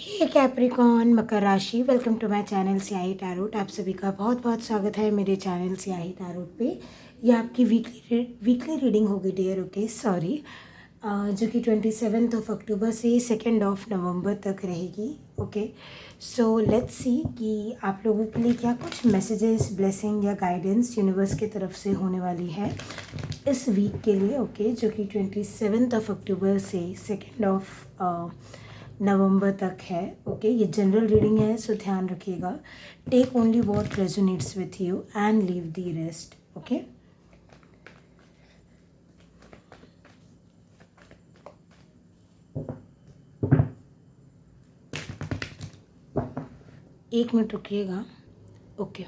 हे Capricorn मकर राशि, welcome to my channel स्याही tarot. आप सभी का बहुत बहुत स्वागत है मेरे चैनल स्याही टैरोट पे। ये आपकी वीकली रीडिंग होगी डियर। ओके सॉरी, जो कि 27 अक्टूबर से 2 नवंबर तक रहेगी। ओके सो लेट्स सी कि आप लोगों के लिए क्या कुछ मैसेजेस, ब्लेसिंग या गाइडेंस यूनिवर्स की तरफ से होने वाली है इस वीक के लिए। ओके जो कि 27 अक्टूबर से 2 नवंबर तक है। ओके ये जनरल रीडिंग है, सो ध्यान रखिएगा। Take only what resonates with you and leave the rest. Okay एक मिनट रुकिएगा। ओके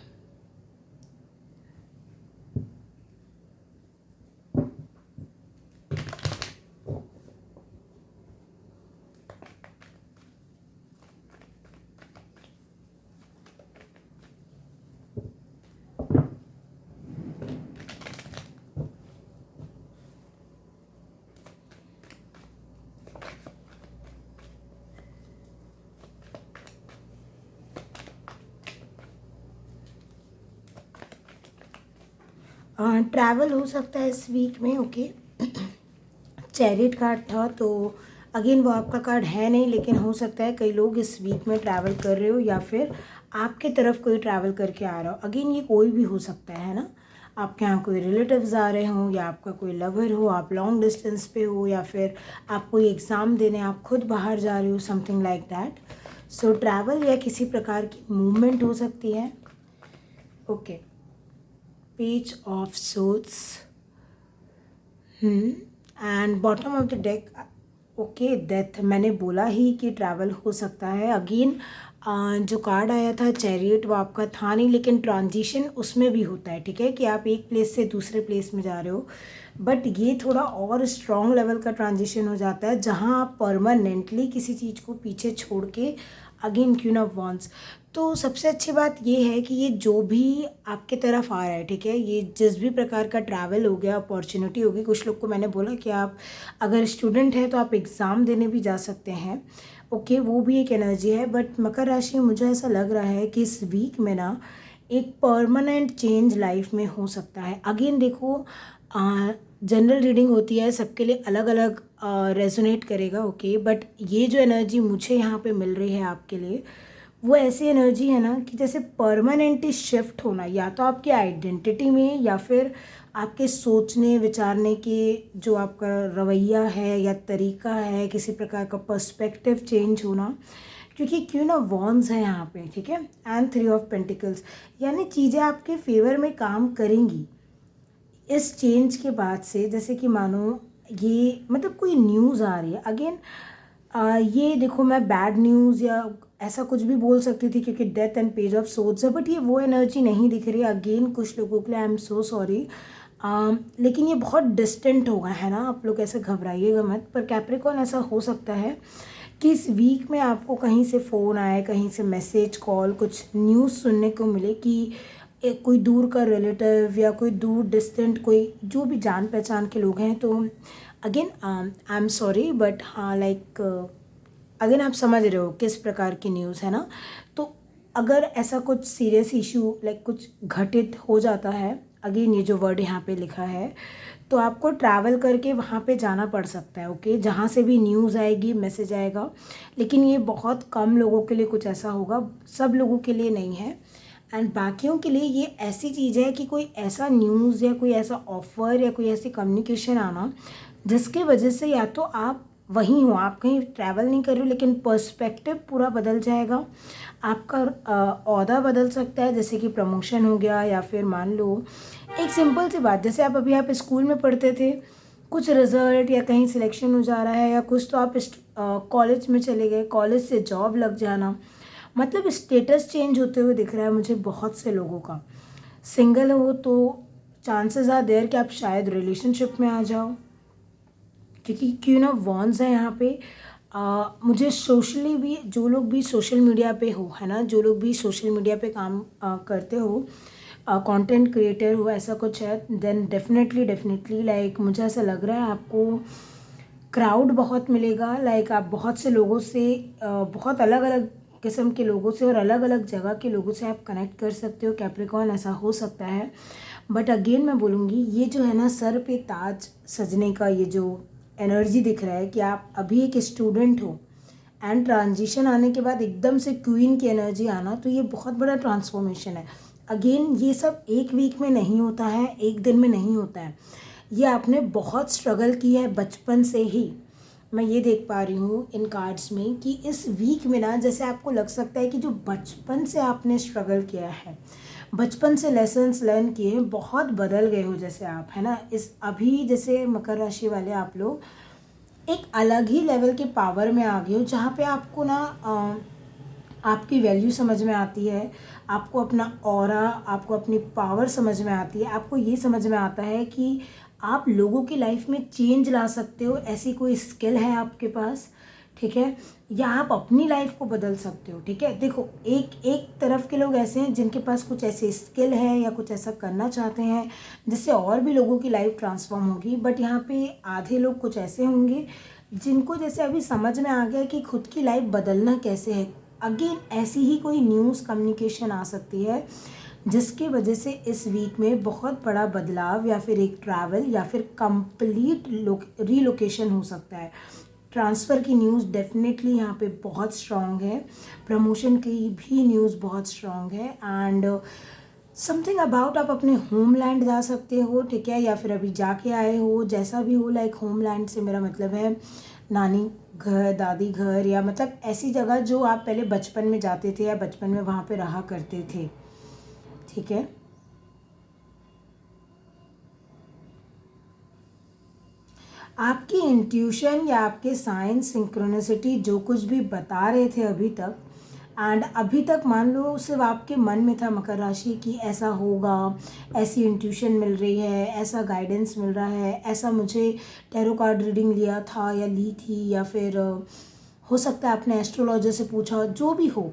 ट्रैवल हो सकता है इस वीक में। ओके चैरिट कार्ड था तो अगेन वो आपका कार्ड है नहीं, लेकिन हो सकता है कई लोग इस वीक में ट्रैवल कर रहे हो या फिर आपके तरफ कोई ट्रैवल करके आ रहा हो। अगेन ये कोई भी हो सकता है ना, आपके यहाँ कोई रिलेटिव्स आ रहे हो या आपका कोई लवर हो, आप लॉन्ग डिस्टेंस पे हो या फिर आप कोई एग्ज़ाम देने आप खुद बाहर जा रहे हो, something like that. So travel या किसी प्रकार की मूवमेंट हो सकती है। Okay page of shots and bottom of the deck. Okay death, मैंने बोला ही कि ट्रैवल हो सकता है। अगेन जो कार्ड आया था चैरियट वो आपका था नहीं, लेकिन ट्रांजिशन उसमें भी होता है। ठीक है कि आप एक प्लेस से दूसरे प्लेस में जा रहे हो, बट ये थोड़ा और स्ट्रॉन्ग लेवल का ट्रांजिशन हो जाता है जहाँ आप परमानेंटली किसी चीज़ को पीछे छोड़ के अगेन क्वीन ऑफ वॉन्ड्स। तो सबसे अच्छी बात ये है कि ये जो भी आपके तरफ आ रहा है, ठीक है, ये जिस भी प्रकार का ट्रैवल हो गया, अपॉर्चुनिटी होगी। कुछ लोग को मैंने बोला कि आप अगर स्टूडेंट हैं तो आप एग्ज़ाम देने भी जा सकते हैं। ओके वो भी एक एनर्जी है, बट मकर राशि में मुझे ऐसा लग रहा है कि इस वीक में ना एक परमानेंट चेंज लाइफ में हो सकता है। अगेन देखो जनरल रीडिंग होती है, सबके लिए अलग अलग रेजोनेट करेगा। ओके बट ये जो एनर्जी मुझे यहाँ पे मिल रही है आपके लिए, वो ऐसी एनर्जी है ना कि जैसे परमानेंटली शिफ्ट होना, या तो आपकी आइडेंटिटी में या फिर आपके सोचने विचारने के जो आपका रवैया है या तरीका है, किसी प्रकार का पर्सपेक्टिव चेंज होना। क्योंकि क्यों ना वॉन्स है यहाँ पे, ठीक है, एंड 3 ऑफ पेंटिकल्स, यानी चीज़ें आपके फेवर में काम करेंगी इस चेंज के बाद से। जैसे कि मानो ये मतलब कोई न्यूज़ आ रही है। अगेन ये देखो, मैं बैड न्यूज़ या ऐसा कुछ भी बोल सकती थी क्योंकि death and page of swords है, बट ये वो एनर्जी नहीं दिख रही। अगेन कुछ लोगों के लिए आई एम सो सॉरी, लेकिन ये बहुत डिस्टेंट होगा, है ना। आप लोग ऐसे घबराइएगा मत, पर कैप्रिकॉर्न ऐसा हो सकता है कि इस वीक में आपको कहीं से फ़ोन आए, कहीं से मैसेज, कॉल, कुछ न्यूज़ सुनने को मिले कि एक कोई दूर का रिलेटिव या कोई दूर डिस्टेंट कोई जो भी जान पहचान के लोग हैं। तो again I am sorry, but हाँ लाइक अगेन आप समझ रहे हो किस प्रकार की न्यूज़ है ना। तो अगर ऐसा कुछ सीरियस इशू लाइक कुछ घटित हो जाता है, अगेन ये जो वर्ड यहाँ पे लिखा है, तो आपको ट्रैवल करके वहाँ पे जाना पड़ सकता है। ओके जहाँ से भी न्यूज़ आएगी, मैसेज आएगा, लेकिन ये बहुत कम लोगों के लिए कुछ ऐसा होगा, सब लोगों के लिए नहीं है। एंड बाकियों के लिए ये ऐसी चीज़ है कि कोई ऐसा न्यूज़ या कोई ऐसा ऑफ़र या कोई ऐसी कम्युनिकेशन आना जिसके वजह से या तो आप वहीं हो, आप कहीं ट्रैवल नहीं कर रहे हो, लेकिन पर्सपेक्टिव पूरा बदल जाएगा। आपका ओहदा बदल सकता है, जैसे कि प्रमोशन हो गया, या फिर मान लो एक सिंपल सी बात, जैसे आप अभी आप स्कूल में पढ़ते थे, कुछ रिजल्ट या कहीं सिलेक्शन हो जा रहा है, या कुछ तो आप कॉलेज में चले गए, कॉलेज से जॉब लग जाना, मतलब स्टेटस चेंज होते हुए दिख रहा है मुझे बहुत से लोगों का। सिंगल हो तो चांसेस आर देयर कि आप शायद रिलेशनशिप में आ जाओ, क्योंकि क्वीन ऑफ वॉन्ड्स है यहाँ पे। मुझे सोशली भी, जो लोग भी सोशल मीडिया पे हो, है ना, जो लोग भी सोशल मीडिया पे काम करते हो, कंटेंट क्रिएटर हो, ऐसा कुछ है, देन डेफिनेटली लाइक मुझे ऐसा लग रहा है आपको क्राउड बहुत मिलेगा, लाइक आप बहुत से लोगों से बहुत अलग अलग किस्म के लोगों से और अलग अलग जगह के लोगों से आप कनेक्ट कर सकते हो। कैप्रिकॉर्न ऐसा हो सकता है। बट अगेन मैं बोलूँगी, ये जो है ना सर पे ताज सजने का ये जो एनर्जी दिख रहा है कि आप अभी एक स्टूडेंट हो एंड ट्रांजिशन आने के बाद एकदम से क्वीन की एनर्जी आना, तो ये बहुत बड़ा ट्रांसफॉर्मेशन है। अगेन ये सब एक वीक में नहीं होता है, एक दिन में नहीं होता है। ये आपने बहुत स्ट्रगल किया है बचपन से ही। मैं ये देख पा रही हूँ इन कार्ड्स में कि इस वीक में ना जैसे आपको लग सकता है कि जो बचपन से आपने स्ट्रगल किया है, बचपन से लेसन्स लर्न किए हैं, बहुत बदल गए हो जैसे आप, है ना। इस अभी जैसे मकर राशि वाले आप लोग एक अलग ही लेवल के पावर में आ गए हो, जहाँ पे आपको ना आपकी वैल्यू समझ में आती है, आपको अपना ऑरा, आपको अपनी पावर समझ में आती है, आपको ये समझ में आता है कि आप लोगों की लाइफ में चेंज ला सकते हो, ऐसी कोई स्किल है आपके पास, ठीक है, या आप अपनी लाइफ को बदल सकते हो, ठीक है। देखो, एक एक तरफ के लोग ऐसे हैं जिनके पास कुछ ऐसे स्किल है या कुछ ऐसा करना चाहते हैं जिससे और भी लोगों की लाइफ ट्रांसफॉर्म होगी। बट यहाँ पे आधे लोग कुछ ऐसे होंगे जिनको जैसे अभी समझ में आ गया कि खुद की लाइफ बदलना कैसे है। अगेन ऐसी ही कोई न्यूज़ कम्युनिकेशन आ सकती है जिसकी वजह से इस वीक में बहुत बड़ा बदलाव या फिर एक ट्रैवल या फिर कंप्लीट रीलोकेशन हो सकता है। ट्रांसफ़र की न्यूज़ डेफिनेटली यहाँ पे बहुत स्ट्रॉन्ग है, प्रमोशन की भी न्यूज़ बहुत स्ट्रॉन्ग है एंड समथिंग अबाउट आप अपने होमलैंड जा सकते हो, ठीक है, या फिर अभी जाके आए हो, जैसा भी हो। लाइक होमलैंड से मेरा मतलब है नानी घर, दादी घर, या मतलब ऐसी जगह जो आप पहले बचपन में जाते थे या बचपन में वहाँ पे रहा करते थे, ठीक है। आपकी इंट्यूशन या आपके साइंस सिंक्रोनिसिटी जो कुछ भी बता रहे थे अभी तक, एंड अभी तक मान लो सिर्फ आपके मन में था मकर राशि की ऐसा होगा, ऐसी इंट्यूशन मिल रही है, ऐसा गाइडेंस मिल रहा है, ऐसा मुझे टैरो कार्ड रीडिंग लिया था या ली थी, या फिर हो सकता है आपने एस्ट्रोलॉजर से पूछा, जो भी हो,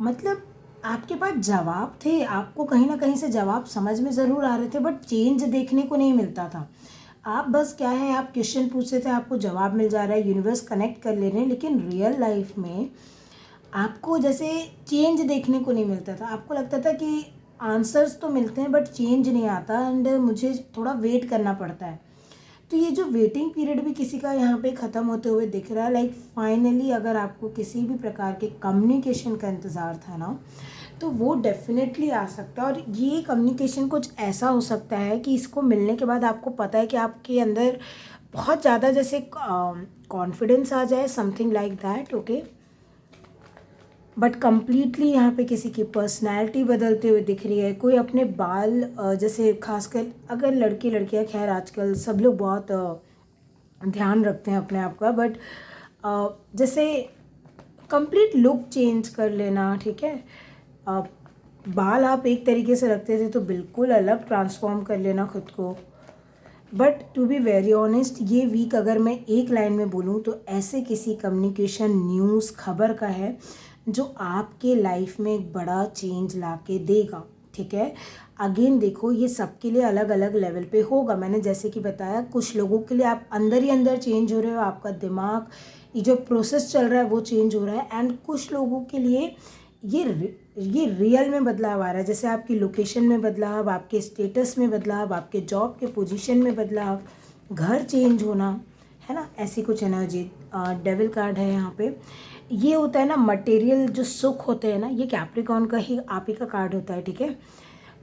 मतलब आपके पास जवाब थे, आपको कहीं ना कहीं से जवाब समझ में ज़रूर आ रहे थे, बट चेंज देखने को नहीं मिलता था। आप बस क्या है, आप क्वेश्चन पूछते थे, आपको जवाब मिल जा रहा है, यूनिवर्स कनेक्ट कर ले रहे हैं, लेकिन रियल लाइफ में आपको जैसे चेंज देखने को नहीं मिलता था। आपको लगता था कि आंसर्स तो मिलते हैं बट चेंज नहीं आता एंड मुझे थोड़ा वेट करना पड़ता है। तो ये जो वेटिंग पीरियड भी किसी का यहाँ पे ख़त्म होते हुए दिख रहा है। लाइक फाइनली अगर आपको किसी भी प्रकार के कम्युनिकेशन का इंतज़ार था ना, तो वो डेफिनेटली आ सकता है। और ये कम्युनिकेशन कुछ ऐसा हो सकता है कि इसको मिलने के बाद आपको पता है कि आपके अंदर बहुत ज़्यादा जैसे कॉन्फिडेंस आ जाए, something like that, okay. But completely यहाँ पे किसी की पर्सनैलिटी बदलते हुए दिख रही है। कोई अपने बाल जैसे खासकर अगर लड़के लड़कियाँ, खैर आजकल सब लोग बहुत ध्यान रखते हैं अपने आप का, बट जैसे कंप्लीट लुक चेंज कर लेना, ठीक है। बाल आप एक तरीके से रखते थे तो बिल्कुल अलग ट्रांसफॉर्म कर लेना खुद को। But to be very honest, ये वीक अगर मैं एक लाइन में बोलूँ तो ऐसे किसी कम्युनिकेशन, न्यूज़, खबर का है जो आपके लाइफ में एक बड़ा चेंज ला के देगा, ठीक है। अगेन देखो, ये सबके लिए अलग अलग लेवल पे होगा। मैंने जैसे कि बताया, कुछ लोगों के लिए आप अंदर ही अंदर चेंज हो रहे हो, आपका दिमाग, ये जो प्रोसेस चल रहा है वो चेंज हो रहा है। एंड कुछ लोगों के लिए ये रियल में बदलाव आ रहा है, जैसे आपकी लोकेशन में बदलाव, आपके स्टेटस में बदलाव, आपके जॉब के पोजीशन में बदलाव, घर चेंज होना, है ना, ऐसी कुछ एनर्जी। डेविल कार्ड है यहाँ पे। ये होता है ना मटेरियल जो सुख होते हैं ना, ये कैप्रिकॉर्न का ही आप ही का कार्ड होता है, ठीक है।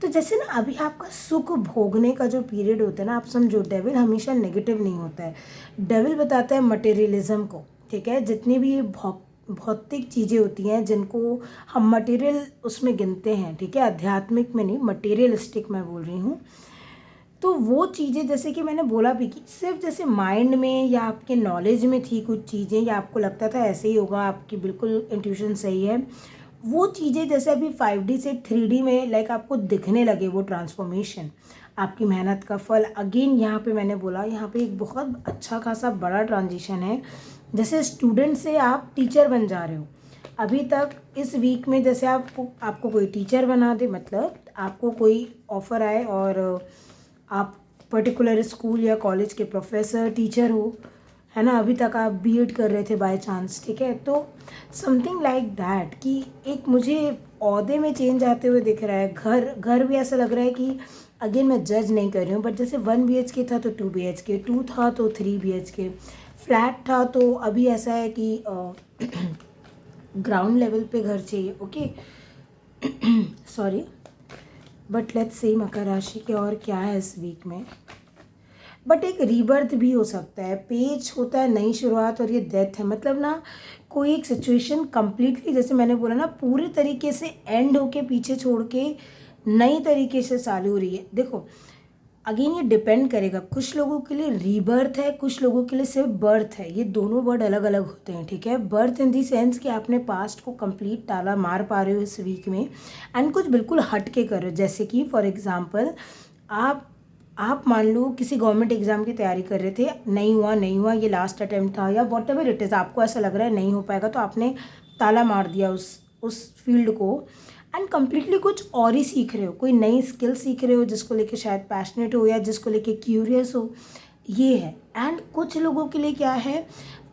तो जैसे ना अभी आपका सुख भोगने का जो पीरियड होता है ना, आप समझो डेविल हमेशा नेगेटिव नहीं होता है। डेविल बताता है मटेरियलिज्म को, ठीक है। जितनी भी भौतिक चीज़ें होती हैं जिनको हम मटेरियल उसमें गिनते हैं, ठीक है, आध्यात्मिक में नहीं, मटेरियलिस्टिक मैं बोल रही हूँ। तो वो चीज़ें जैसे कि मैंने बोला भी कि सिर्फ जैसे माइंड में या आपके नॉलेज में थी कुछ चीज़ें, या आपको लगता था ऐसे ही होगा, आपकी बिल्कुल इंट्यूशन सही है, वो चीज़ें जैसे अभी 5D से 3D में लाइक आपको दिखने लगे, वो ट्रांसफॉर्मेशन, आपकी मेहनत का फल। अगेन यहाँ पे मैंने बोला, यहाँ पे एक बहुत अच्छा खासा बड़ा ट्रांजिशन है। जैसे स्टूडेंट से आप टीचर बन जा रहे हो। अभी तक इस वीक में जैसे आपको कोई टीचर बना दे, मतलब आपको कोई ऑफ़र आए और आप पर्टिकुलर स्कूल या कॉलेज के प्रोफेसर, टीचर हो, है ना, अभी तक आप बीएड कर रहे थे बाय चांस, ठीक है, तो समथिंग लाइक दैट कि एक मुझे ओहदे में चेंज आते हुए दिख रहा है। घर भी ऐसा लग रहा है कि अगेन मैं जज नहीं कर रही हूँ, बट जैसे 1 BHK था तो 2 BHK, 2 था तो 3 BHK, फ्लैट था तो अभी ऐसा है कि ग्राउंड लेवल पे घर चाहिए। Okay, sorry, but let's see मकर राशि के और क्या है इस वीक में। बट एक रीबर्थ भी हो सकता है, पेज होता है नई शुरुआत, और ये डेथ है, मतलब ना कोई एक सिचुएशन कंप्लीटली, जैसे मैंने बोला ना, पूरे तरीके से एंड होके पीछे छोड़ के नई तरीके से चालू हो रही है। देखो अगेन ये डिपेंड करेगा, कुछ लोगों के लिए रीबर्थ है, कुछ लोगों के लिए सिर्फ बर्थ है। ये दोनों वर्ड अलग अलग होते हैं, ठीक है। बर्थ इन दी सेंस कि आपने पास्ट को कंप्लीट ताला मार पा रहे हो इस वीक में, एंड कुछ बिल्कुल हट के कर रहे हो। जैसे कि फॉर एग्जांपल आप मान लो किसी गवर्नमेंट एग्जाम की तैयारी कर रहे थे, नहीं हुआ, ये लास्ट अटेम्प्ट था, या वॉट एवर इट इज़, आपको ऐसा लग रहा है नहीं हो पाएगा, तो आपने ताला मार दिया उस फील्ड को, एंड कम्प्लीटली कुछ और ही सीख रहे हो, कोई नई स्किल सीख रहे हो जिसको लेके शायद पैशनेट हो या जिसको लेके क्यूरियस हो, ये है। एंड कुछ लोगों के लिए क्या है,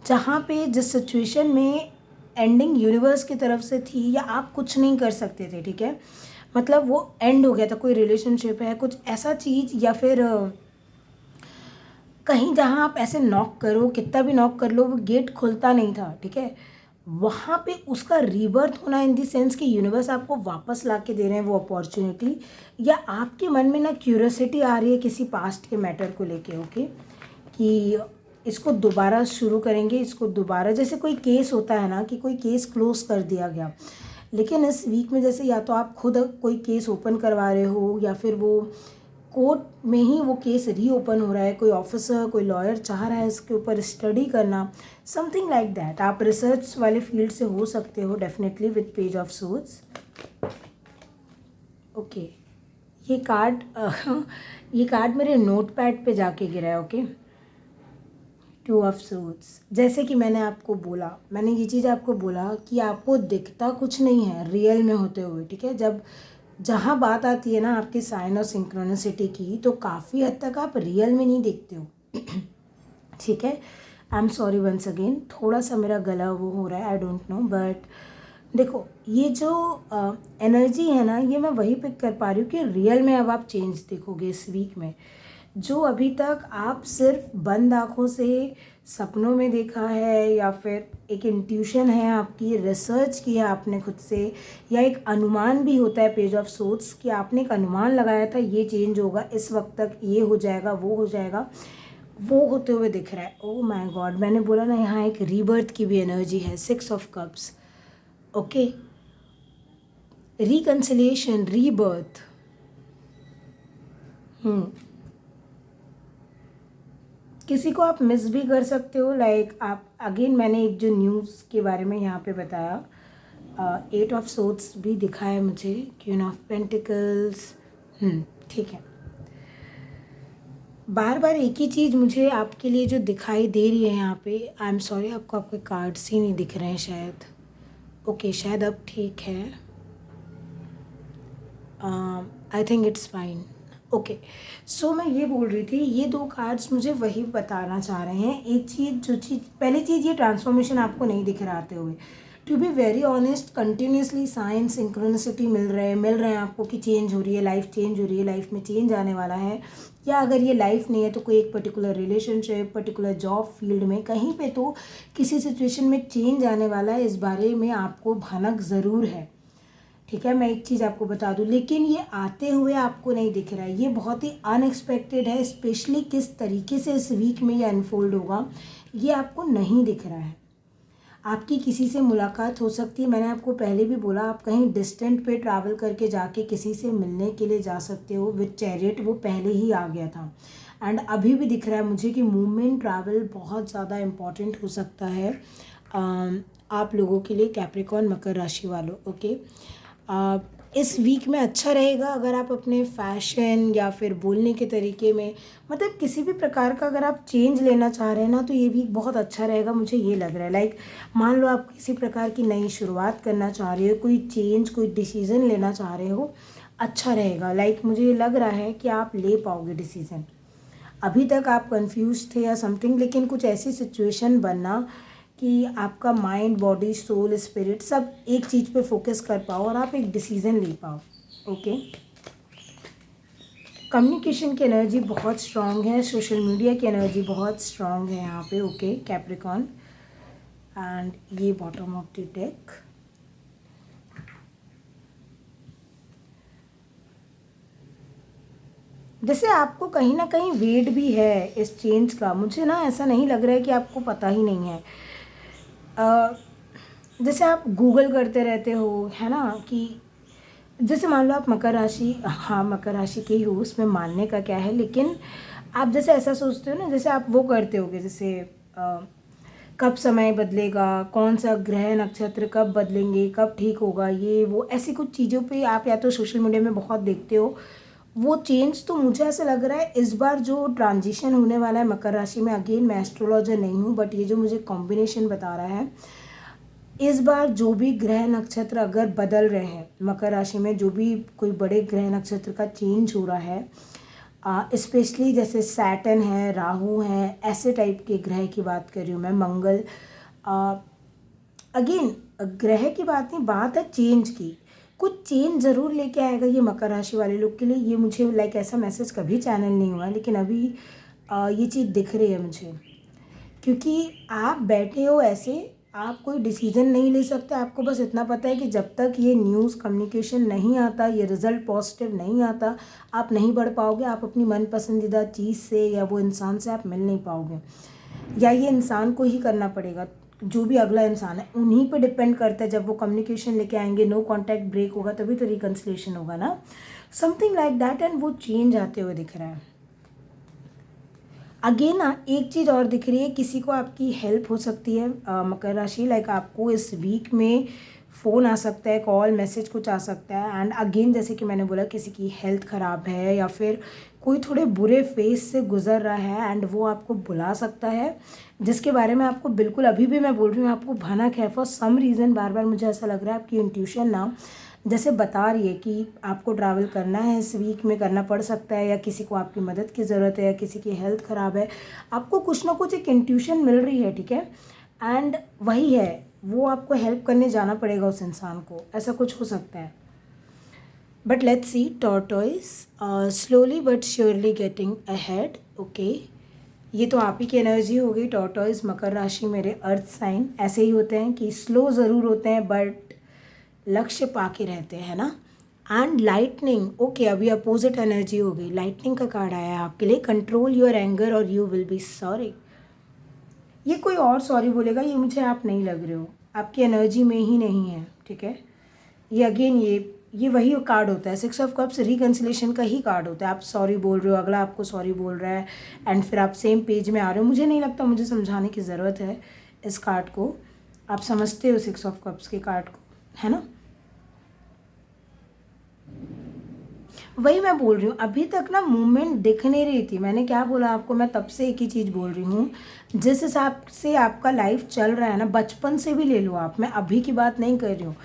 जहाँ पे जिस सिचुएशन में एंडिंग यूनिवर्स की तरफ से थी, या आप कुछ नहीं कर सकते थे, ठीक है, मतलब वो एंड हो गया था, कोई रिलेशनशिप है, कुछ ऐसा चीज़, या फिर कहीं जहाँ आप ऐसे नॉक करो, कितना भी नॉक कर लो, वो गेट खुलता नहीं था, ठीक है, वहाँ पे उसका रीबर्थ होना इन दी सेंस कि यूनिवर्स आपको वापस ला के दे रहे हैं वो अपॉर्चुनिटी, या आपके मन में ना क्यूरियोसिटी आ रही है किसी पास्ट के मैटर को लेके, ओके, कि इसको दोबारा शुरू करेंगे, इसको दोबारा, जैसे कोई केस होता है ना कि कोई केस क्लोज कर दिया गया, लेकिन इस वीक में जैसे या तो आप खुद कोई केस ओपन करवा रहे हो, या फिर वो कोर्ट में ही वो केस रीओपन हो रहा है, कोई ऑफिसर, कोई लॉयर चाह रहा है इसके ऊपर स्टडी करना, समथिंग लाइक दैट। आप रिसर्च वाले फील्ड से हो सकते हो definitely with page of swords. Okay, ये कार्ड ये कार्ड मेरे नोट पैड पे जाके गिरा है, ओके, 2 ऑफ सोर्ड्स। जैसे कि मैंने आपको बोला, मैंने ये चीज़ आपको बोला कि आपको दिखता कुछ नहीं है रियल में होते हुए, ठीक है, जब जहाँ बात आती है ना आपके साइन और सिंक्रोनिसिटी की, तो काफ़ी हद तक आप रियल में नहीं देखते हो, ठीक है। I am sorry once again, थोड़ा सा मेरा गला वो हो रहा है, आई डोंट नो, बट देखो ये जो एनर्जी है ना, ये मैं वही पिक कर पा रही हूँ कि रियल में अब आप चेंज देखोगे इस वीक में। जो अभी तक आप सिर्फ बंद आँखों से सपनों में देखा है, या फिर एक इंट्यूशन है आपकी, रिसर्च की है आपने खुद से, या एक अनुमान भी होता है पेज ऑफ सोर्ड्स कि आपने एक अनुमान लगाया था ये चेंज होगा, इस वक्त तक ये हो जाएगा, वो हो जाएगा, वो होते हुए दिख रहा है। ओह माय गॉड, मैंने बोला ना यहाँ एक रीबर्थ की भी एनर्जी है, 6 of cups, okay, reconciliation, rebirth. किसी को आप मिस भी कर सकते हो, लाइक आप अगेन, मैंने एक जो न्यूज़ के बारे में यहाँ पे बताया, 8 ऑफ सोर्ड्स भी दिखा है मुझे, क्वीन ऑफ पेंटिकल्स, ठीक है, बार बार एक ही चीज़ मुझे आपके लिए जो दिखाई दे रही है यहाँ पे, आई एम सॉरी, आपको आपके कार्ड्स ही नहीं दिख रहे हैं शायद, ओके, शायद अब ठीक है, I think it's fine, okay. So मैं ये बोल रही थी, ये 2 कार्ड्स मुझे वही बताना चाह रहे हैं, एक चीज़, जो चीज़, पहली चीज़, ये ट्रांसफॉर्मेशन आपको नहीं दिख रहा आते हुए, to be very honest, continuously sign synchronicity मिल रहे हैं आपको कि चेंज हो रही है, लाइफ चेंज हो रही है, लाइफ में चेंज आने वाला है, या अगर ये लाइफ नहीं है तो कोई एक particular relationship, particular job field में, कहीं पे तो किसी सिचुएशन में चेंज आने वाला है, इस बारे में आपको भनक ज़रूर है, ठीक है। मैं एक चीज़ आपको बता दूं, लेकिन ये आते हुए आपको नहीं दिख रहा है, ये बहुत ही अनएक्सपेक्टेड है, स्पेशली किस तरीके से इस वीक में ये अनफोल्ड होगा ये आपको नहीं दिख रहा है। आपकी किसी से मुलाकात हो सकती है, मैंने आपको पहले भी बोला, आप कहीं डिस्टेंट पे ट्रैवल करके जाके किसी से मिलने के लिए जा सकते हो विद चैरियट, वो पहले ही आ गया था, एंड अभी भी दिख रहा है मुझे कि मूवमेंट, ट्रैवल बहुत ज़्यादा इम्पॉर्टेंट हो सकता है आप लोगों के लिए, कैप्रिकॉर्न, मकर राशि वालों, ओके। इस वीक में अच्छा रहेगा अगर आप अपने फैशन या फिर बोलने के तरीके में, मतलब किसी भी प्रकार का अगर आप चेंज लेना चाह रहे हैं ना, तो ये वीक बहुत अच्छा रहेगा, मुझे ये लग रहा है। लाइक मान लो आप किसी प्रकार की नई शुरुआत करना चाह रहे हो, कोई चेंज, कोई डिसीज़न लेना चाह रहे हो, अच्छा रहेगा। लाइक मुझे ये लग रहा है कि आप ले पाओगे डिसीज़न। अभी तक आप कंफ्यूज थे या समथिंग, लेकिन कुछ ऐसी सिचुएशन बनना कि आपका माइंड, बॉडी, सोल, स्पिरिट सब एक चीज़ पे फोकस कर पाओ और आप एक डिसीजन ले पाओ। ओके, कम्युनिकेशन की एनर्जी बहुत स्ट्रांग है, सोशल मीडिया की एनर्जी बहुत स्ट्रांग है यहाँ पे। ओके कैप्रिकॉन, एंड ये बॉटम ऑफ द डेक। जैसे आपको कहीं ना कहीं वेट भी है इस चेंज का, मुझे ना ऐसा नहीं लग रहा है कि आपको पता ही नहीं है। जैसे आप गूगल करते रहते हो, है ना, कि जैसे मान लो आप मकर राशि, हाँ मकर राशि के ही हो, उसमें मानने का क्या है, लेकिन आप जैसे ऐसा सोचते हो ना, जैसे आप वो करते होगे, जैसे कब समय बदलेगा, कौन सा ग्रह नक्षत्र कब बदलेंगे, कब ठीक होगा, ये वो ऐसी कुछ चीज़ों पे आप या तो सोशल मीडिया में बहुत देखते हो वो चेंज। तो मुझे ऐसा लग रहा है इस बार जो ट्रांजिशन होने वाला है मकर राशि में, अगेन मैं एस्ट्रोलॉजर नहीं हूँ बट ये जो मुझे कॉम्बिनेशन बता रहा है, इस बार जो भी ग्रह नक्षत्र अगर बदल रहे हैं मकर राशि में, जो भी कोई बड़े ग्रह नक्षत्र का चेंज हो रहा है, स्पेशली जैसे सैटर्न है, राहु है, ऐसे टाइप के ग्रह की बात कर रही हूँ मैं, मंगल, अगेन ग्रह की बात नहीं, बात है चेंज की। कुछ चेंज ज़रूर लेके आएगा ये मकर राशि वाले लोग के लिए। ये मुझे लाइक ऐसा मैसेज कभी चैनल नहीं हुआ, लेकिन अभी ये चीज़ दिख रही है मुझे, क्योंकि आप बैठे हो ऐसे, आप कोई डिसीजन नहीं ले सकते। आपको बस इतना पता है कि जब तक ये न्यूज़ कम्युनिकेशन नहीं आता, ये रिज़ल्ट पॉजिटिव नहीं आता, आप नहीं बढ़ पाओगे। आप अपनी मन पसंदीदा चीज़ से या वो इंसान से आप मिल नहीं पाओगे, या ये इंसान को ही करना पड़ेगा। जो भी अगला इंसान है उन्हीं पे डिपेंड करता है। जब वो कम्युनिकेशन लेके आएंगे, नो कांटेक्ट ब्रेक होगा, तभी तो रिकन्सिलेशन होगा ना, समथिंग लाइक दैट। एंड वो चेंज आते हुए दिख रहा है। अगेन ना एक चीज़ और दिख रही है, किसी को आपकी हेल्प हो सकती है मकर राशि, लाइक आपको इस वीक में फ़ोन आ सकता है, कॉल मैसेज कुछ आ सकता है। एंड अगेन जैसे कि मैंने बोला, किसी की हेल्थ ख़राब है या फिर कोई थोड़े बुरे फेस से गुजर रहा है एंड वो आपको बुला सकता है, जिसके बारे में आपको बिल्कुल, अभी भी मैं बोल रही हूँ, आपको भनक है। फॉर सम रीज़न बार बार मुझे ऐसा लग रहा है आपकी इंट्यूशन ना जैसे बता रही है कि आपको ट्रैवल करना है इस वीक में, करना पड़ सकता है, या किसी को आपकी मदद की ज़रूरत है, या किसी की हेल्थ ख़राब है, आपको कुछ ना कुछ एक इंट्यूशन मिल रही है, ठीक है। एंड वही है, वो आपको हेल्प करने जाना पड़ेगा उस इंसान को, ऐसा कुछ हो सकता है। But let's C, tortoise slowly but surely getting ahead. Okay, ये तो आप ही की एनर्जी हो गई। टॉर्टोइज मकर राशि, मेरे अर्थ साइन ऐसे ही होते हैं कि स्लो ज़रूर होते हैं बट लक्ष्य पाके रहते हैं ना। एंड लाइटनिंग, ओके अभी अपोजिट एनर्जी हो गई, लाइटनिंग का कार्ड आया है आपके लिए। कंट्रोल योर एंगर और यू विल बी सॉरी। ये कोई और सॉरी बोलेगा, ये मुझे आप नहीं लग रहे हो, आपकी एनर्जी में ही नहीं है, ठीक है। ये अगेन ये वही कार्ड होता है, 6 ऑफ कप्स रिकन्सिलेशन का ही कार्ड होता है। आप सॉरी बोल रहे हो, अगला आपको सॉरी बोल रहा है एंड फिर आप सेम पेज में आ रहे हो। मुझे नहीं लगता मुझे समझाने की ज़रूरत है इस कार्ड को, आप समझते हो 6 ऑफ कप्स के कार्ड को, है ना। वही मैं बोल रही हूँ, अभी तक ना मूवमेंट दिख नहीं रही थी। मैंने क्या बोला आपको, मैं तब से एक ही चीज़ बोल रही हूँ, जिस हिसाब से आपका लाइफ चल रहा है ना, बचपन से भी ले लो आप, मैं अभी की बात नहीं कर रही हूँ,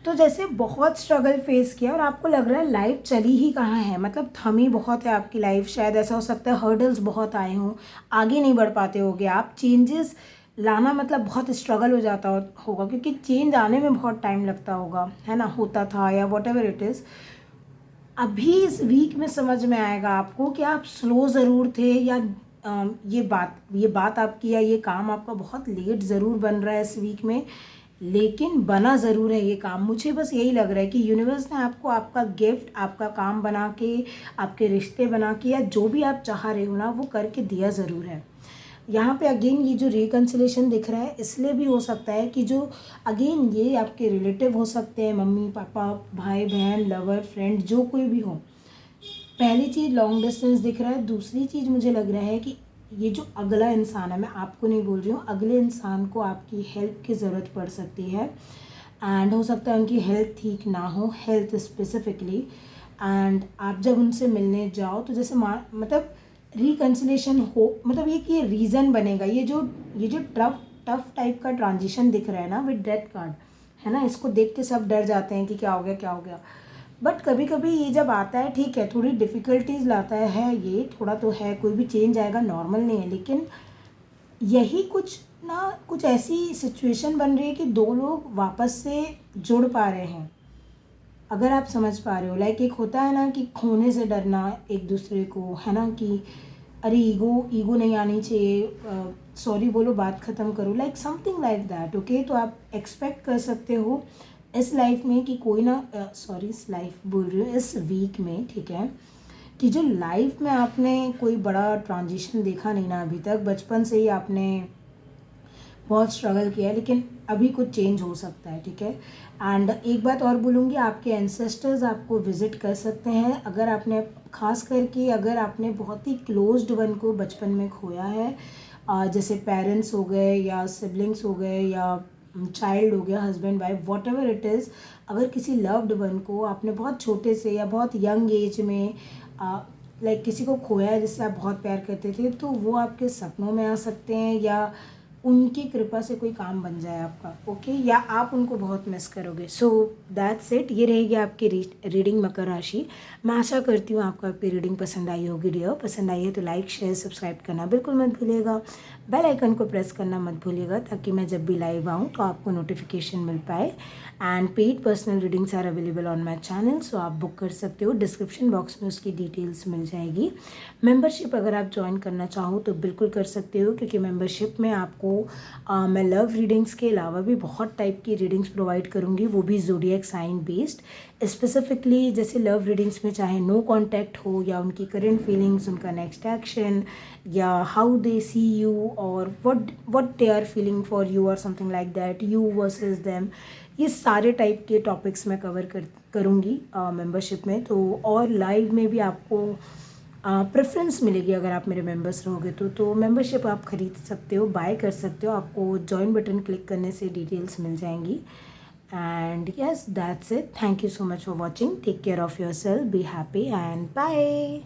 तो जैसे बहुत स्ट्रगल फेस किया और आपको लग रहा है लाइफ चली ही कहाँ है, मतलब थमी बहुत है आपकी लाइफ। शायद ऐसा हो सकता है हर्डल्स बहुत आए हों, आगे नहीं बढ़ पाते होगे आप। चेंजेस लाना मतलब बहुत स्ट्रगल हो जाता होगा, क्योंकि चेंज आने में बहुत टाइम लगता होगा, है ना, होता था या वॉट एवर इट इज़। अभी इस वीक में समझ में आएगा आपको कि आप स्लो ज़रूर थे, या ये बात आपकी या ये काम आपका बहुत लेट ज़रूर बन रहा है इस वीक में, लेकिन बना ज़रूर है ये काम। मुझे बस यही लग रहा है कि यूनिवर्स ने आपको आपका गिफ्ट, आपका काम बना के, आपके रिश्ते बना के, या जो भी आप चाह रहे हो ना, वो करके दिया ज़रूर है। यहाँ पे अगेन ये जो रिकन्सिलेशन दिख रहा है, इसलिए भी हो सकता है कि जो अगेन ये आपके रिलेटिव हो सकते हैं, मम्मी पापा, भाई बहन, लवर, फ्रेंड, जो कोई भी हो। पहली चीज़ लॉन्ग डिस्टेंस दिख रहा है। दूसरी चीज़ मुझे लग रहा है कि ये जो अगला इंसान है, मैं आपको नहीं बोल रही हूँ, अगले इंसान को आपकी हेल्प की ज़रूरत पड़ सकती है। एंड हो सकता है उनकी हेल्थ ठीक ना हो, हेल्थ स्पेसिफिकली। एंड आप जब उनसे मिलने जाओ तो जैसे मतलब रिकन्सिलेशन हो, मतलब ये कि ये रीज़न बनेगा। ये जो टफ टाइप का ट्रांजिशन दिख रहा है ना विद डेथ कार्ड, है ना, इसको देख के सब डर जाते हैं कि क्या हो गया क्या हो गया। बट कभी कभी ये जब आता है, ठीक है, थोड़ी डिफ़िकल्टीज लाता है, ये थोड़ा तो है, कोई भी चेंज आएगा नॉर्मल नहीं है, लेकिन यही कुछ ना, कुछ ऐसी सिचुएशन बन रही है कि दो लोग वापस से जुड़ पा रहे हैं, अगर आप समझ पा रहे हो। लाइक एक होता है ना कि खोने से डरना एक दूसरे को, है ना, कि अरे ईगो ईगो नहीं आनी चाहिए, सॉरी बोलो, बात ख़त्म करो, like something like that. Okay, तो आप एक्सपेक्ट कर सकते हो इस लाइफ में कि कोई ना, सॉरी इस लाइफ बोल रही हूँ, इस वीक में, ठीक है, कि जो लाइफ में आपने कोई बड़ा ट्रांजिशन देखा नहीं ना अभी तक, बचपन से ही आपने बहुत स्ट्रगल किया है, लेकिन अभी कुछ चेंज हो सकता है, ठीक है। एंड एक बात और बोलूँगी, आपके एंसेस्टर्स आपको विज़िट कर सकते हैं, अगर आपने, खास करके अगर आपने बहुत ही क्लोज्ड वन को बचपन में खोया है, जैसे पेरेंट्स हो गए या सिबलिंग्स हो गए या चाइल्ड हो गया, husband wife, what ever it is, अगर किसी लव्ड वन को आपने बहुत छोटे से या बहुत यंग एज में लाइक किसी को खोया है जिससे आप बहुत प्यार करते थे, तो वो आपके सपनों में आ सकते हैं, या उनकी कृपा से कोई काम बन जाए आपका, ओके, या आप उनको बहुत मिस करोगे। सो दैट्स इट, ये रहेगी आपकी रीडिंग मकर राशि। मैं आशा करती हूँ आपको आपकी रीडिंग पसंद आई होगी डियर। पसंद आई है तो लाइक शेयर सब्सक्राइब करना बिल्कुल मत भूलिएगा, बेल आइकन को प्रेस करना मत भूलिएगा, ताकि मैं जब भी लाइव आऊँ तो आपको नोटिफिकेशन मिल पाए। And paid personal readings are available on my channel, so आप बुक कर सकते हो, डिस्क्रिप्शन बॉक्स में उसकी डिटेल्स मिल जाएगी। मेंबरशिप अगर आप ज्वाइन करना चाहो तो बिल्कुल कर सकते हो, क्योंकि मेंबरशिप में आपको मैं लव रीडिंग्स के अलावा भी बहुत टाइप की रीडिंग्स प्रोवाइड करूँगी, वो भी ज़ोडिएक साइन बेस्ड। स्पेसिफिकली जैसे लव रीडिंग्स में चाहे नो कांटेक्ट हो, या उनकी करंट फीलिंग्स, उनका नेक्स्ट एक्शन, या हाउ दे सी यू, और what they are feeling for you, और something like that, you versus them, ये सारे टाइप के टॉपिक्स मैं कवर करूँगी मेंबरशिप में। तो और लाइव में भी आपको प्रेफरेंस मिलेगी अगर आप मेरे मेंबर्स रहोगे तो मेंबरशिप आप खरीद सकते हो, बाय कर सकते हो, आपको जॉइन बटन क्लिक करने से डिटेल्स मिल जाएंगी। And yes, that's it, thank you so much for watching, take care of your self, be happy and bye.